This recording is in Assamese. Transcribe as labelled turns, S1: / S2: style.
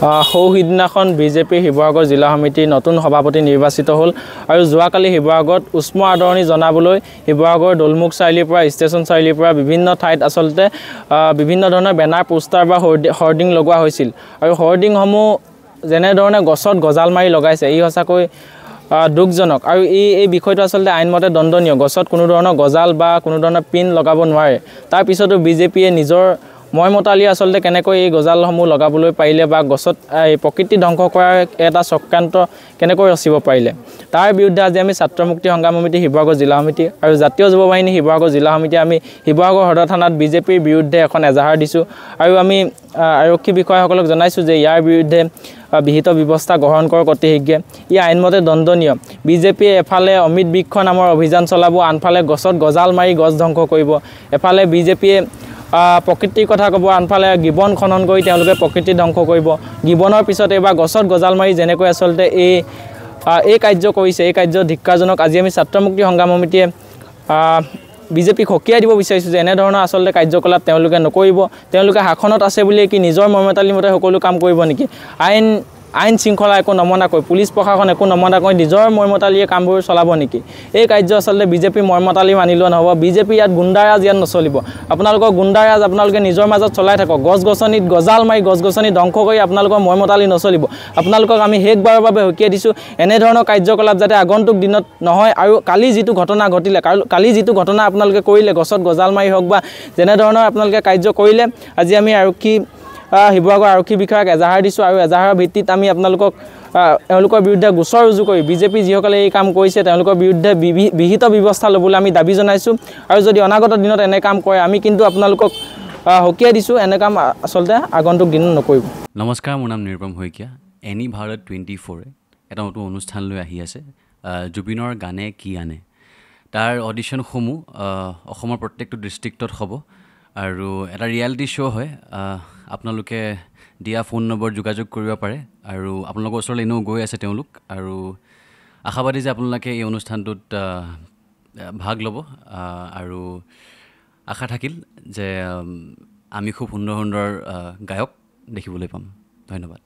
S1: সৌহিদিনাখন বিজেপি শিৱসাগৰ জিলা সমিতিৰ নতুন সভাপতি নিৰ্বাচিত হ'ল আৰু যোৱাকালি শিৱসাগৰত উষ্ম আদৰণি জনাবলৈ শিৱসাগৰ দলমুখ চাৰিআলিৰ পৰা ষ্টেচন চাৰিআলিৰ পৰা বিভিন্ন ঠাইত আচলতে বিভিন্ন ধৰণৰ বেনাৰ পোষ্টাৰ বা হৰ্ডিং লগোৱা হৈছিল আৰু হৰ্ডিংসমূহ যেনেধৰণে গছত গজাল মাৰি লগাইছে ই সঁচাকৈ দুখজনক আৰু এই বিষয়টো আচলতে আইনমতে দণ্ডনীয় গছত কোনো ধৰণৰ গজাল বা কোনো ধৰণৰ পিন লগাব নোৱাৰে তাৰ পিছতো বিজেপিয়ে নিজৰ মতালি আচলতে কেনেকৈ এই গজালসমূহ লগাবলৈ পাৰিলে বা গছত প্ৰকৃতি ধ্বংস কৰাৰ এটা চক্ৰান্ত কেনেকৈ ৰচিব পাৰিলে তাৰ বিৰুদ্ধে আজি আমি ছাত্ৰ মুক্তি সংগ্ৰাম সমিতি শিৱসাগৰ জিলা সমিতি আৰু জাতীয় যুৱ বাহিনী শিৱসাগৰ জিলা সমিতি আমি শিৱসাগৰ সদৰ থানাত বিজেপিৰ বিৰুদ্ধে এখন এজাহাৰ দিছোঁ আৰু আমি আৰক্ষী বিষয়াসকলক জনাইছোঁ যে ইয়াৰ বিৰুদ্ধে বিহিত ব্যৱস্থা গ্ৰহণ কৰক অতি শীঘ্ৰে ই আইনমতে দণ্ডনীয় বিজেপিয়ে এফালে অমৃত বৃক্ষ নামৰ অভিযান চলাব আনফালে গছত গজাল মাৰি গছ ধ্বংস কৰিব এফালে বিজেপিয়ে প্ৰকৃতিৰ কথা ক'ব আনফালে গিবন খনন কৰি তেওঁলোকে প্ৰকৃতি ধ্বংস কৰিব গিবনৰ পিছত এইবাৰ গছত গজাল মাৰি যেনেকৈ আচলতে এই কাৰ্য কৰিছে এই কাৰ্য ধিক্কাৰজনক আজি আমি ছাত্ৰ মুক্তি সংগ্ৰাম সমিতিয়ে বিজেপিক সকীয়াই দিব বিচাৰিছোঁ যে এনেধৰণৰ আচলতে কাৰ্যকলাপ তেওঁলোকে নকৰিব তেওঁলোকে শাসনত আছে বুলিয়ে কি নিজৰ মৰ্মতালিৰ মতে সকলো কাম কৰিব নেকি আইন শৃংখলা একো নমনাকৈ পুলিচ প্ৰশাসন একো নমনাকৈ নিজৰ মৰ্মতালিয়ে কামবোৰ চলাব নেকি এই কাৰ্য আচলতে বিজেপি মৰ্মতালি মানিলেও নহ'ব বিজেপি ইয়াত গুণ্ডাৰাজ ইয়াত নচলিব আপোনালোকৰ গুণ্ডাৰাজ আপোনালোকে নিজৰ মাজত চলাই থাকক গছ-গছনিত গজাল মাৰি গছ-গছনি ধ্বংস কৰি আপোনালোকৰ মৰ্মতালি নচলিব আপোনালোকক আমি শেষবাৰৰ বাবে সকীয়াই দিছোঁ এনেধৰণৰ কাৰ্যকলাপ যাতে আগন্তুক দিনত নহয় আৰু কালি যিটো ঘটনা ঘটিলে কালি যিটো ঘটনা আপোনালোকে কৰিলে গছত গজাল মাৰি হওক বা যেনেধৰণৰ আপোনালোকে কাৰ্য কৰিলে আজি আমি শিৱসাগৰ আৰক্ষী বিষয়াক এজাহাৰ দিছোঁ আৰু এজাহাৰৰ ভিত্তিত আমি তেওঁলোকৰ বিৰুদ্ধে গোচৰ ৰুজু কৰি বিজেপি যিসকলে এই কাম কৰিছে তেওঁলোকৰ বিৰুদ্ধে বিহিত ব্যৱস্থা ল'বলৈ আমি দাবী জনাইছোঁ আৰু যদি অনাগত দিনত এনে কাম কৰে আমি কিন্তু আপোনালোকক সকীয়াই দিছোঁ এনে কাম আচলতে আগন্তুক দিনত নকৰিব
S2: নমস্কাৰ মোৰ নাম নিৰুপম শইকীয়া এনি ভাৰত 24 এটা নতুন অনুষ্ঠান লৈ আহি আছে জুবিনৰ গানে কি আনে তাৰ অডিশ্যনসমূহ অসমৰ প্ৰত্যেকটো ডিষ্ট্ৰিক্টত হ'ব আৰু এটা ৰিয়েলিটি শ্ব' হয় আপোনালোকে দিয়া ফোন নম্বৰ যোগাযোগ কৰিব পাৰে আৰু আপোনালোকৰ ওচৰলৈ এনেও গৈ আছে তেওঁলোক আৰু আশাবাদী যে আপোনালোকে এই অনুষ্ঠানটোত ভাগ ল'ব আৰু আশা থাকিল যে আমি খুব সুন্দৰ গায়ক দেখিবলৈ পাম ধন্যবাদ